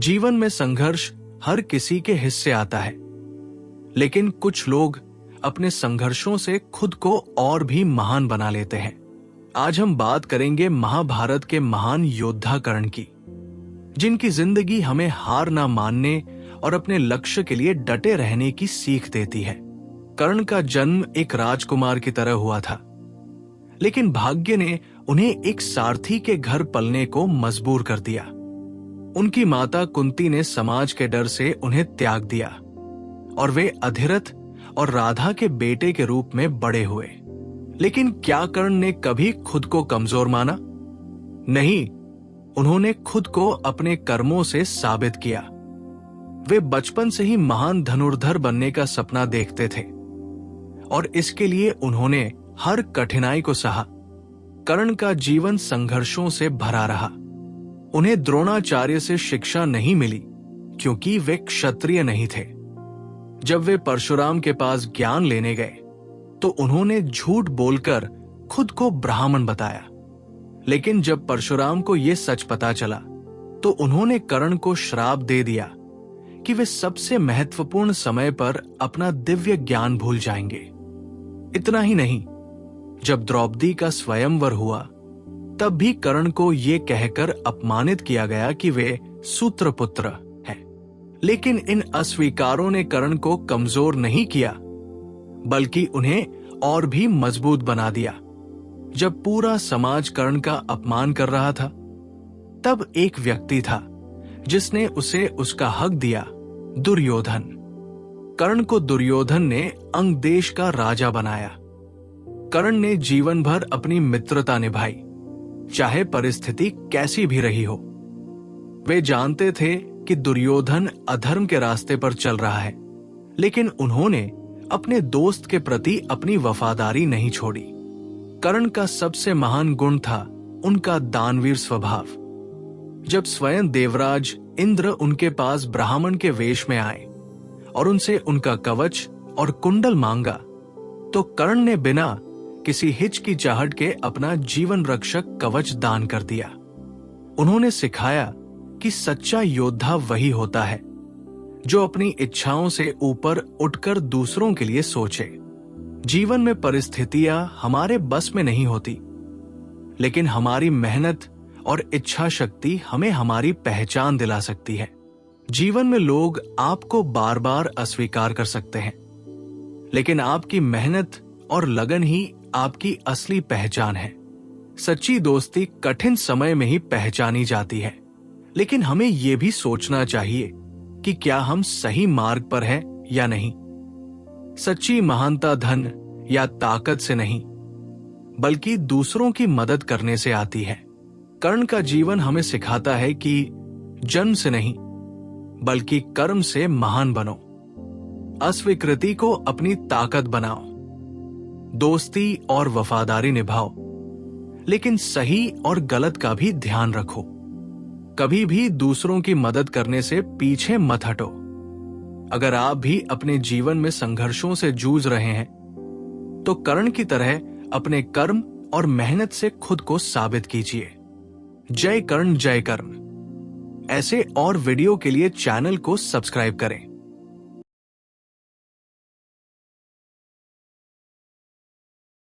जीवन में संघर्ष हर किसी के हिस्से आता है, लेकिन कुछ लोग अपने संघर्षों से खुद को और भी महान बना लेते हैं। आज हम बात करेंगे महाभारत के महान योद्धा कर्ण की, जिनकी जिंदगी हमें हार ना मानने और अपने लक्ष्य के लिए डटे रहने की सीख देती है। कर्ण का जन्म एक राजकुमार की तरह हुआ था, लेकिन भाग्य ने उन्हें एक सारथी के घर पलने को मजबूर कर दिया। उनकी माता कुंती ने समाज के डर से उन्हें त्याग दिया और वे अधिरथ और राधा के बेटे के रूप में बड़े हुए। लेकिन क्या कर्ण ने कभी खुद को कमजोर माना? नहीं, उन्होंने खुद को अपने कर्मों से साबित किया। वे बचपन से ही महान धनुर्धर बनने का सपना देखते थे और इसके लिए उन्होंने हर कठिनाई को सहा। कर्ण का जीवन संघर्षों से भरा रहा। उन्हें द्रोणाचार्य से शिक्षा नहीं मिली क्योंकि वे क्षत्रिय नहीं थे। जब वे परशुराम के पास ज्ञान लेने गए तो उन्होंने झूठ बोलकर खुद को ब्राह्मण बताया। लेकिन जब परशुराम को यह सच पता चला तो उन्होंने कर्ण को श्राप दे दिया कि वे सबसे महत्वपूर्ण समय पर अपना दिव्य ज्ञान भूल जाएंगे। इतना ही नहीं, जब द्रौपदी का स्वयंवर हुआ तब भी कर्ण को यह कहकर अपमानित किया गया कि वे सूत्रपुत्र हैं। लेकिन इन अस्वीकारों ने कर्ण को कमजोर नहीं किया, बल्कि उन्हें और भी मजबूत बना दिया। जब पूरा समाज कर्ण का अपमान कर रहा था, तब एक व्यक्ति था जिसने उसे उसका हक दिया, दुर्योधन। कर्ण को दुर्योधन ने अंग देश का राजा बनाया। कर्ण ने जीवन भर अपनी मित्रता निभाई, चाहे परिस्थिति कैसी भी रही हो। वे जानते थे कि दुर्योधन अधर्म के रास्ते पर चल रहा है, लेकिन उन्होंने अपने दोस्त के प्रति अपनी वफादारी नहीं छोड़ी। कर्ण का सबसे महान गुण था उनका दानवीर स्वभाव। जब स्वयं देवराज इंद्र उनके पास ब्राह्मण के वेश में आए और उनसे उनका कवच और कुंडल मांगा, तो कर्ण ने बिना किसी हिचकिचाहट के अपना जीवन रक्षक कवच दान कर दिया। उन्होंने सिखाया कि सच्चा योद्धा वही होता है जो अपनी इच्छाओं से ऊपर उठकर दूसरों के लिए सोचे। जीवन में परिस्थितियां हमारे बस में नहीं होती, लेकिन हमारी मेहनत और इच्छा शक्ति हमें हमारी पहचान दिला सकती है। जीवन में लोग आपको बार बार अस्वीकार कर सकते हैं, लेकिन आपकी मेहनत और लगन ही आपकी असली पहचान है। सच्ची दोस्ती कठिन समय में ही पहचानी जाती है, लेकिन हमें यह भी सोचना चाहिए कि क्या हम सही मार्ग पर हैं या नहीं। सच्ची महानता धन या ताकत से नहीं, बल्कि दूसरों की मदद करने से आती है। कर्ण का जीवन हमें सिखाता है कि जन्म से नहीं, बल्कि कर्म से महान बनो। अस्वीकृति को अपनी ताकत बनाओ, दोस्ती और वफादारी निभाओ, लेकिन सही और गलत का भी ध्यान रखो। कभी भी दूसरों की मदद करने से पीछे मत हटो। अगर आप भी अपने जीवन में संघर्षों से जूझ रहे हैं, तो कर्ण की तरह अपने कर्म और मेहनत से खुद को साबित कीजिए। जय कर्ण, जय कर्ण। ऐसे और वीडियो के लिए चैनल को सब्सक्राइब करें।